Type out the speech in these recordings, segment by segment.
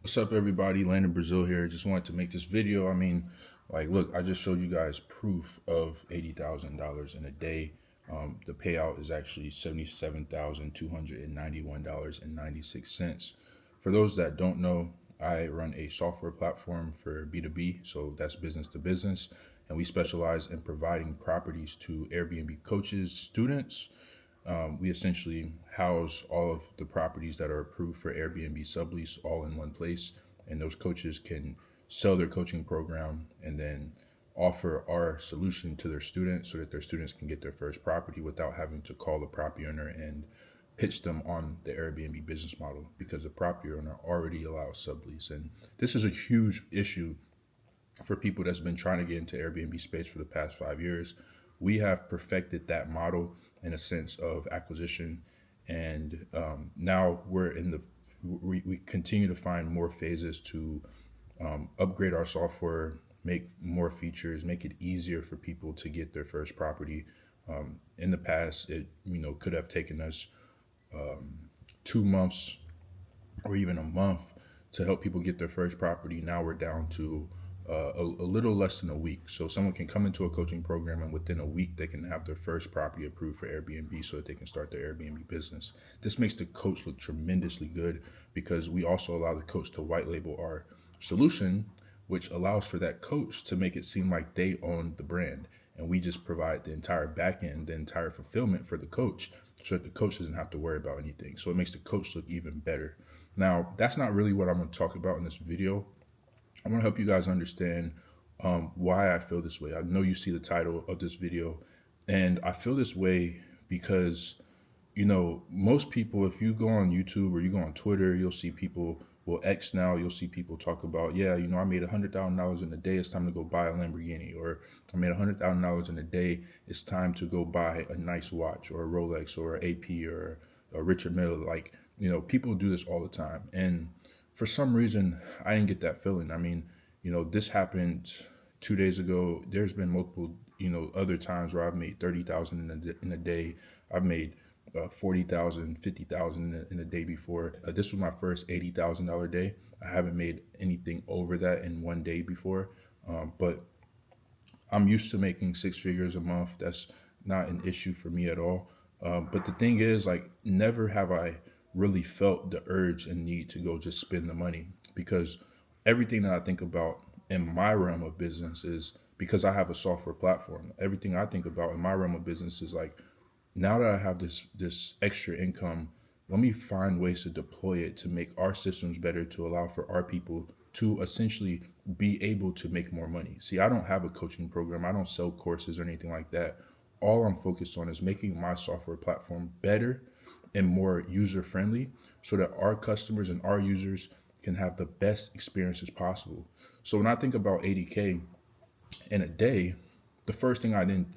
What's up, everybody? Landon, Brazile here. Just wanted to make this video. Look, I just showed you guys proof of $80,000 in a day. The payout is actually $77,291.96. For those that don't know, I run a software platform for B2B, so that's business to business, and we specialize in providing properties to Airbnb coaches, students. We essentially house all of the properties that are approved for Airbnb sublease all in one place, and those coaches can sell their coaching program and then offer our solution to their students so that their students can get their first property without having to call the property owner and pitch them on the Airbnb business model, because the property owner already allows sublease. And this is a huge issue for people that's been trying to get into Airbnb space for the past 5 years. We have perfected that model in a sense of acquisition, and now we continue to find more phases to upgrade our software, make more features, make it easier for people to get their first property. In the past, it could have taken us 2 months or even a month to help people get their first property. Now we're down to a little less than a week. So someone can come into a coaching program and within a week they can have their first property approved for Airbnb so that they can start their Airbnb business. This makes the coach look tremendously good because we also allow the coach to white label our solution, which allows for that coach to make it seem like they own the brand. And we just provide the entire back end, the entire fulfillment for the coach so that the coach doesn't have to worry about anything. So it makes the coach look even better. Now, that's not really what I'm going to talk about in this video. I want to help you guys understand why I feel this way. I know you see the title of this video, and I feel this way because, most people, if you go on YouTube or you go on Twitter, you'll see people, well, X now, you'll see people talk about, yeah, I made $100,000 in a day. It's time to go buy a Lamborghini. Or I made $100,000 in a day. It's time to go buy a nice watch or a Rolex or an AP or a Richard Mille. People do this all the time. And for some reason, I didn't get that feeling. This happened 2 days ago. There's been multiple, other times where I've made 30,000 in a day. I've made 40,000, 50,000 in a day before. This was my first $80,000 day. I haven't made anything over that in one day before, but I'm used to making six figures a month. That's not an issue for me at all. But the thing is, never have I really felt the urge and need to go just spend the money, because everything that I think about in my realm of business is, because I have a software platform, everything I think about in my realm of business is now that I have this extra income, let me find ways to deploy it to make our systems better, to allow for our people to essentially be able to make more money. See, I don't have a coaching program. I don't sell courses or anything like that. All I'm focused on is making my software platform better and more user friendly so that our customers and our users can have the best experiences possible. So when I think about 80K in a day, the first thing I didn't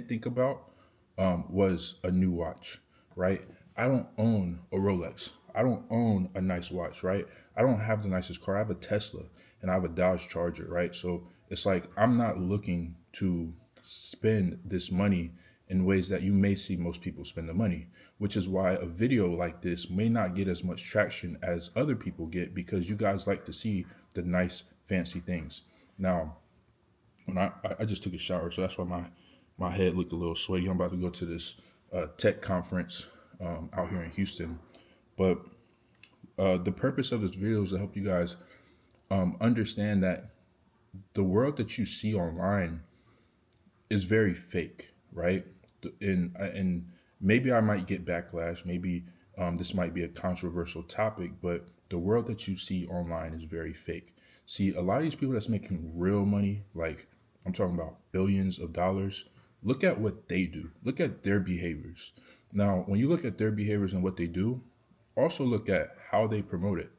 think about was a new watch, right? I don't own a Rolex. I don't own a nice watch, right? I don't have the nicest car. I have a Tesla and I have a Dodge Charger, right? So it's I'm not looking to spend this money in ways that you may see most people spend the money, which is why a video like this may not get as much traction as other people get, because you guys like to see the nice, fancy things. Now, when I just took a shower, so that's why my head looked a little sweaty. I'm about to go to this tech conference out here in Houston. But the purpose of this video is to help you guys understand that the world that you see online is very fake, right? And maybe I might get backlash. Maybe this might be a controversial topic, but the world that you see online is very fake. See, a lot of these people that's making real money, I'm talking about billions of dollars, look at what they do. Look at their behaviors. Now, when you look at their behaviors and what they do, also look at how they promote it.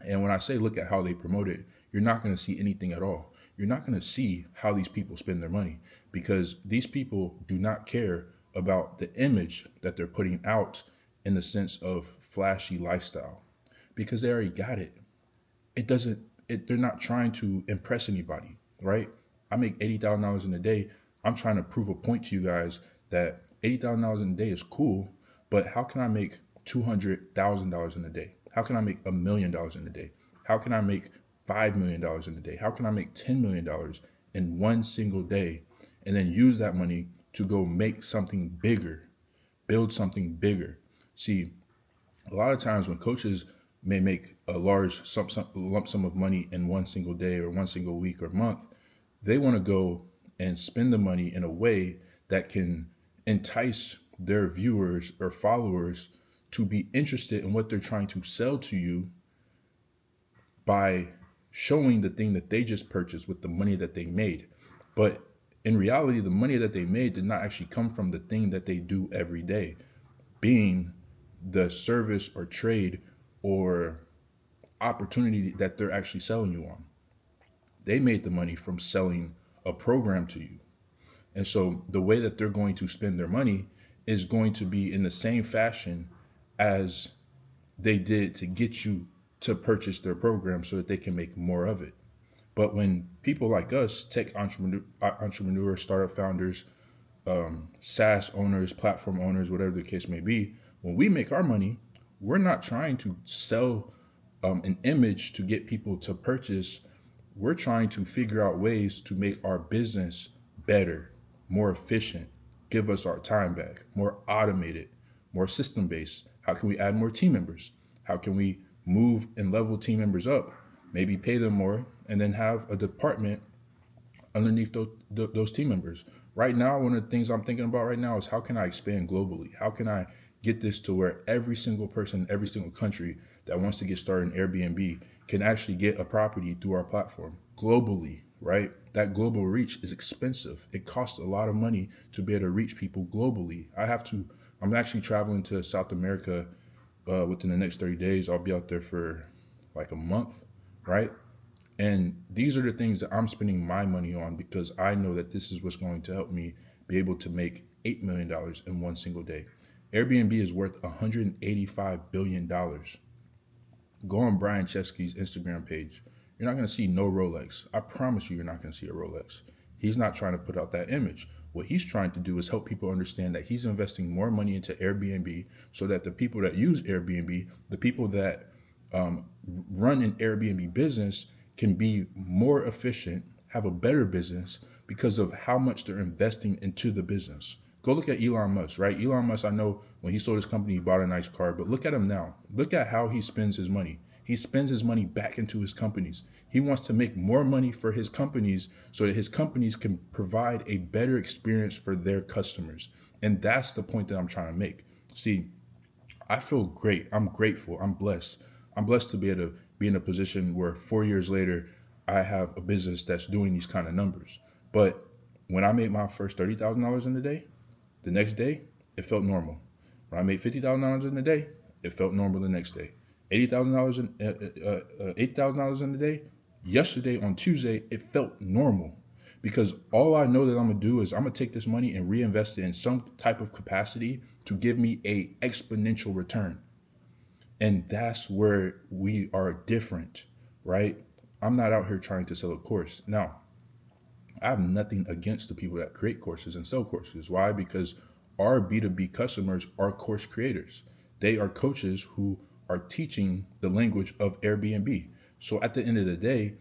And when I say look at how they promote it, you're not going to see anything at all. You're not going to see how these people spend their money, because these people do not care about the image that they're putting out in the sense of flashy lifestyle, because they already got it. They're not trying to impress anybody, right? I make $80,000 in a day. I'm trying to prove a point to you guys that $80,000 in a day is cool, but how can I make $200,000 in a day? How can I make $1 million in a day? How can I make $5 million in a day? How can I make $10 million in one single day? And then use that money to go make something bigger, build something bigger. See, a lot of times when coaches may make a large lump sum of money in one single day or one single week or month, they want to go and spend the money in a way that can entice their viewers or followers to be interested in what they're trying to sell to you by showing the thing that they just purchased with the money that they made. But in reality, the money that they made did not actually come from the thing that they do every day, being the service or trade or opportunity that they're actually selling you on. They made the money from selling a program to you. And so the way that they're going to spend their money is going to be in the same fashion as they did to get you to purchase their program so that they can make more of it. But when people like us, tech entrepreneurs, startup founders, SaaS owners, platform owners, whatever the case may be, when we make our money, we're not trying to sell an image to get people to purchase. We're trying to figure out ways to make our business better, more efficient, give us our time back, more automated, more system based. How can we add more team members? How can we move and level team members up? Maybe pay them more and then have a department underneath those team members. Right now, one of the things I'm thinking about right now is how can I expand globally? How can I get this to where every single person, every single country that wants to get started in Airbnb can actually get a property through our platform globally, right? That global reach is expensive. It costs a lot of money to be able to reach people globally. I'm actually traveling to South America within the next 30 days. I'll be out there for like a month, right? And these are the things that I'm spending my money on because I know that this is what's going to help me be able to make $8 million in one single day. Airbnb is worth $185 billion. Go on Brian Chesky's Instagram page. You're not going to see no Rolex. I promise you're not going to see a Rolex. He's not trying to put out that image. What he's trying to do is help people understand that he's investing more money into Airbnb so that the people that use Airbnb, the people that run an Airbnb business can be more efficient, have a better business because of how much they're investing into the business. Go look at Elon Musk, right? Elon Musk, I know when he sold his company, he bought a nice car, but look at him now. Look at how he spends his money. He spends his money back into his companies. He wants to make more money for his companies so that his companies can provide a better experience for their customers. And that's the point that I'm trying to make. See, I feel great. I'm grateful. I'm blessed. I'm blessed to be able to be in a position where 4 years later, I have a business that's doing these kind of numbers. But when I made my first $30,000 in a day, the next day, it felt normal. When I made $50,000 in a day, it felt normal the next day. $80,000 in a day, yesterday on Tuesday, it felt normal. Because all I know that I'm going to do is I'm going to take this money and reinvest it in some type of capacity to give me a exponential return. And that's where we are different, right? I'm not out here trying to sell a course. Now, I have nothing against the people that create courses and sell courses. Why? Because our B2B customers are course creators. They are coaches who are teaching the language of Airbnb. So at the end of the day,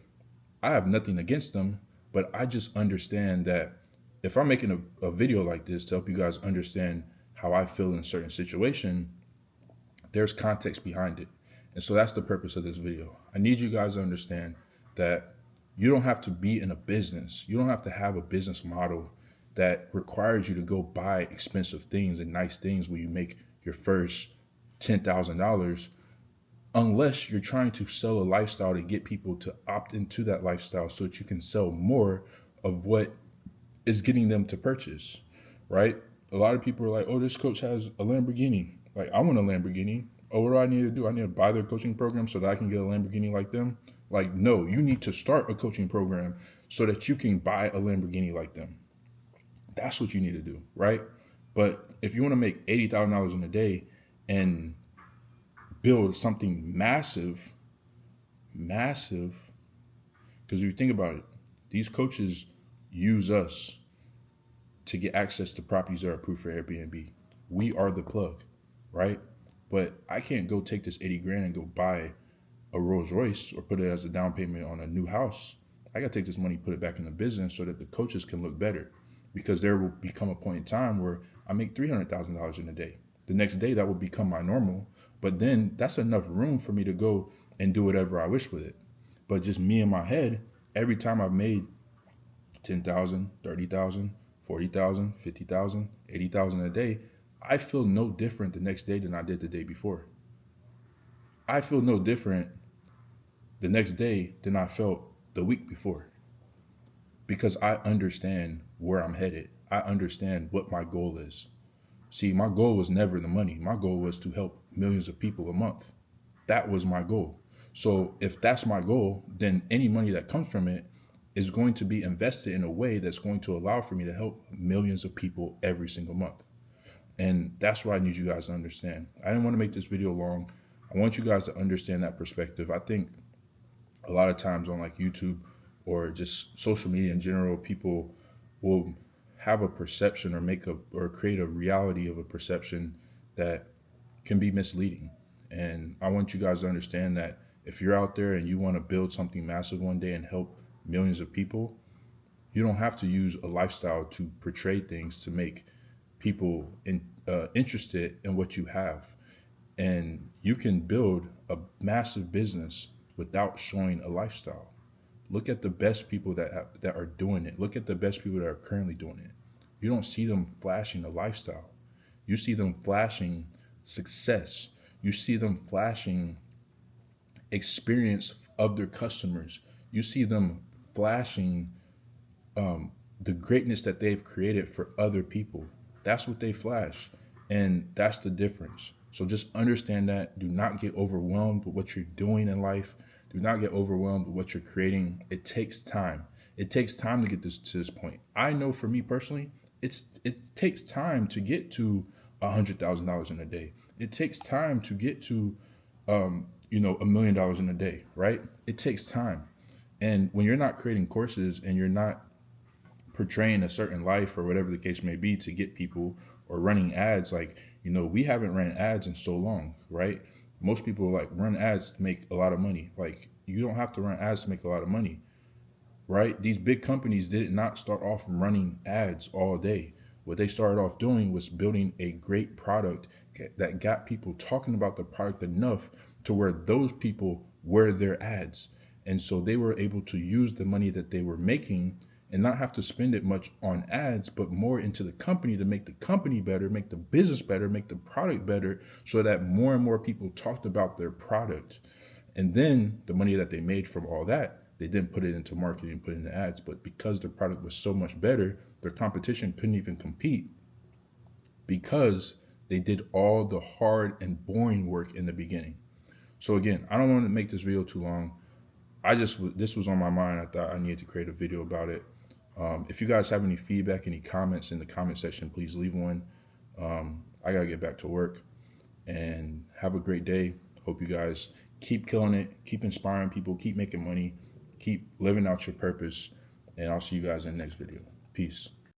I have nothing against them, but I just understand that if I'm making a video like this to help you guys understand how I feel in a certain situation, there's context behind it. And so that's the purpose of this video. I need you guys to understand that you don't have to be in a business. You don't have to have a business model that requires you to go buy expensive things and nice things when you make your first $10,000, unless you're trying to sell a lifestyle to get people to opt into that lifestyle so that you can sell more of what is getting them to purchase, right? A lot of people are like, oh, this coach has a Lamborghini. Like, I want a Lamborghini. Oh, what do I need to do? I need to buy their coaching program so that I can get a Lamborghini like them. Like, no, you need to start a coaching program so that you can buy a Lamborghini like them. That's what you need to do, right? But if you want to make $80,000 in a day and build something massive, because if you think about it, these coaches use us to get access to properties that are approved for Airbnb. We are the plug, right? but I can't go take this 80 grand and go buy a Rolls Royce or put it as a down payment on a new house. I got to take this money, put it back in the business so that the coaches can look better, because there will become a point in time where I make $300,000 in a day. The next day that will become my normal, but then that's enough room for me to go and do whatever I wish with it. But just me in my head, every time I've made 10,000, 30,000, 40,000, 50,000, 80,000 a day, I feel no different the next day than I did the day before. I feel no different the next day than I felt the week before, because I understand where I'm headed. I understand what my goal is. See, my goal was never the money. My goal was to help millions of people a month. That was my goal. So if that's my goal, then any money that comes from it is going to be invested in a way that's going to allow for me to help millions of people every single month. And that's what I need you guys to understand. I didn't want to make this video long. I want you guys to understand that perspective. I think a lot of times on like YouTube or just social media in general, people will have a perception or create a reality of a perception that can be misleading. And I want you guys to understand that if you're out there and you want to build something massive one day and help millions of people, you don't have to use a lifestyle to portray things to make people interested in what you have. And you can build a massive business without showing a lifestyle. Look at the best people that are doing it. Look at the best people that are currently doing it. You don't see them flashing a lifestyle. You see them flashing success. You see them flashing experience of their customers. You see them flashing the greatness that they've created for other people. That's what they flash. And that's the difference. So just understand that. Do not get overwhelmed with what you're doing in life. Do not get overwhelmed with what you're creating. It takes time. It takes time to get to this point. I know for me personally, it takes time to get to $100,000 in a day. It takes time to get to $1 million in a day, right? It takes time. And when you're not creating courses and you're not portraying a certain life or whatever the case may be to get people, or running ads, like, we haven't ran ads in so long, right? Most people like run ads to make a lot of money. Like, you don't have to run ads to make a lot of money, right? These big companies did not start off running ads all day. What they started off doing was building a great product that got people talking about the product enough to where those people were their ads. And so they were able to use the money that they were making and not have to spend it much on ads, but more into the company to make the company better, make the business better, make the product better, so that more and more people talked about their product. And then the money that they made from all that, they didn't put it into marketing, put it into ads. But because their product was so much better, their competition couldn't even compete, because they did all the hard and boring work in the beginning. So again, I don't want to make this video too long. This was on my mind. I thought I needed to create a video about it. If you guys have any feedback, any comments in the comment section, please leave one. I gotta get back to work, and have a great day. Hope you guys keep killing it, keep inspiring people, keep making money, keep living out your purpose, and I'll see you guys in the next video. Peace.